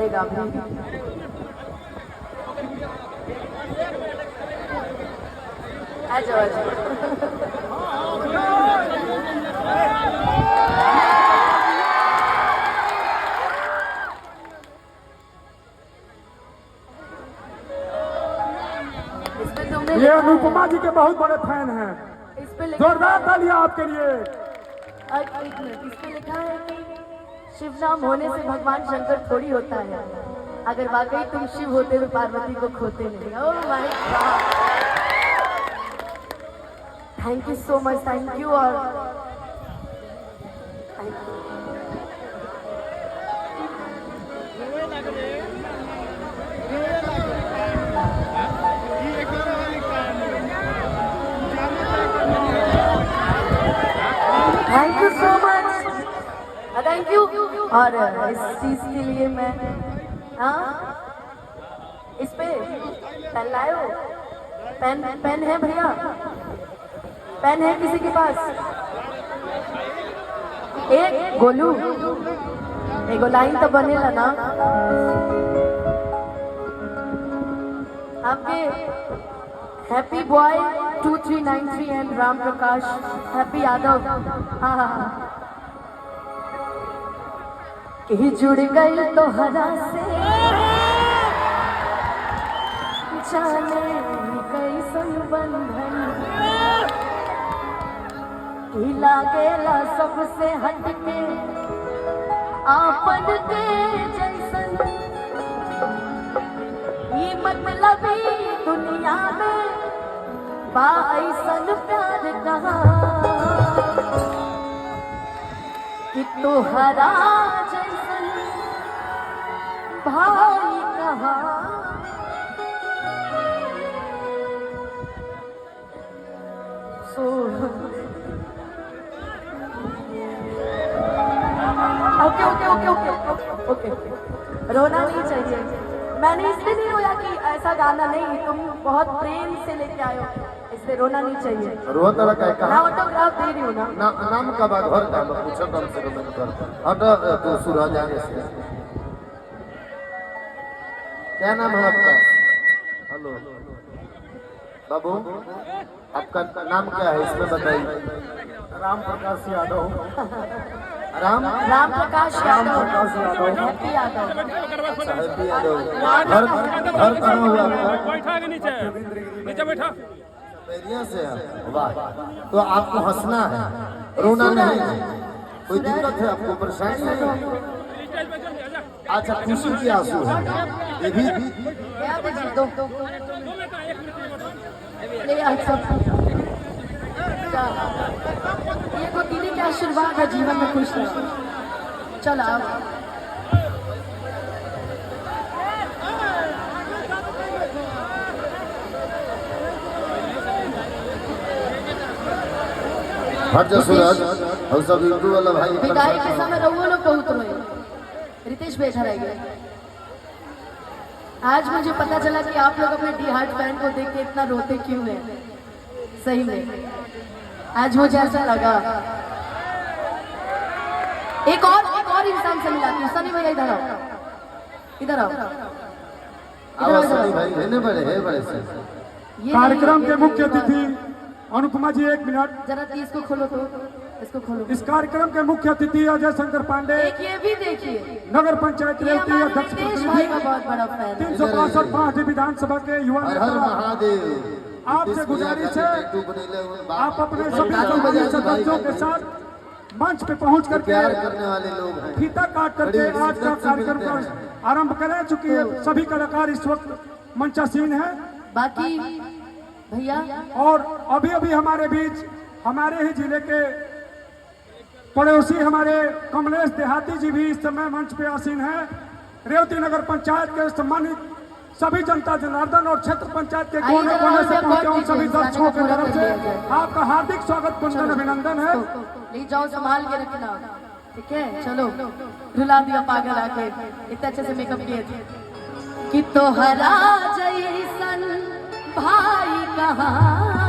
ये अनुपमा जी के बहुत बड़े फैन हैं। जोरदार तालियां आपके लिए। इस पे लिखा है कि शिव नाम होने से भगवान शंकर थोड़ी होता है, अगर वाकई तुम शिव होते तो पार्वती को खोते नहीं। Oh my god, thank you so much, thank you. और thank you so much, thank you. और इस चीज के लिए मैं इस पे पेन लाए हो? पेन है भैया? पेन है किसी के पास? एक गोलू एगो लाइन तो बनेला ना आपके। Happy boy 2393 and Ram Prakash happy Yadav. हाँ कि जुड़ गई तो हरा से जाने कैसन बंधन कि लागेला सबसे हटके आपन के जैसन। ये मतलबी दुनिया में बा ऐसन प्यार कहाँ कि तोहरा जैसन भाई कहाँ। Okay okay okay okay okay रोना नहीं चाहिए। मैंने इसलिए नहीं रोया कि ऐसा गाना नहीं, तुम बहुत प्रेम से लेके आए हो, इसलिए रोना नहीं चाहिए। रोत लगा है मैं ऑटोग्राफ दे रही हूँ ना। नाम का बात घर का पूछो कम से कम कर ऑटो तो सूरज आने से। क्या नाम है आपका? हेलो बाबू, आपका नाम क्या है इसमें बताइए। राम प्रकाश यादव। राम प्रकाश यादव। हैप्पी यादव। घर कहाँ हुआ आपका? बैठा के नीचे बैठा बैरिया से है। वाह, तो आपको हंसना है, रोना नहीं है। कोई दिक्कत है आपको, परेशानी है? अच्छा, खुशी की आंसू है ये भी। ये को दीदी के आशीर्वाद है, जीवन में खुश रहो। चलो आप हट जा सूरज। हम सब यूट्यूब वाला भाई विदाई के समय रहुओ लोग बहुत रोए। रितेश बैठा रह गया। आज मुझे पता चला कि आप लोग अपने डी हार्ट फैन को देख के इतना रोते क्यों हैं। सही में आज मुझे ऐसा लगा। एक और इंसान से मिलाती हूँ। सनी भैया इधर आओ, इधर आओ, सनी भाई बड़े से। कार्यक्रम के मुख्य अतिथि अनुपमा जी, 1 मिनट जरा इसको खोलो तो, इसको खोलो। इस कार्यक्रम के मुख्य अतिथि अजय शंकर पांडे, एक ये भी देखिए, नगर पंचायत रेवती अध्यक्ष प्रतिनिधि, बहुत बड़ा फैन। 362 पार्टी विधानसभा के युवा हर नेता। महादेव। आपसे गुजारिश है आप अपने सभी सम्मानित सदस्यों के साथ मंच पे पहुंच करके प्यार करने वाले लोग हैं। फीता काट करके आज का कार्यक्रम का आरंभ करें। चूंकि सभी कलाकार इस वक्त मंचासीन है। बाकी भैया और अभी हमारे बीच हमारे ही जिले के पड़ोसी हमारे कमलेश देहाती जी भी इस समय मंच पे आसीन हैं। रेवती नगर पंचायत के सम्मानित सभी जनता जनार्दन और क्षेत्र पंचायत के कोने कोने से पहुंचे उन सभी दर्शकों की तरफ से आपका हार्दिक स्वागत, वंदन, अभिनंदन है। ले जाओ, संभाल के रखना, ठीक है? चलो, रुला दिया पागल आके, इतने अच्छे से मेकअप किए थे कि तोहरा जैसन भाई कहाँ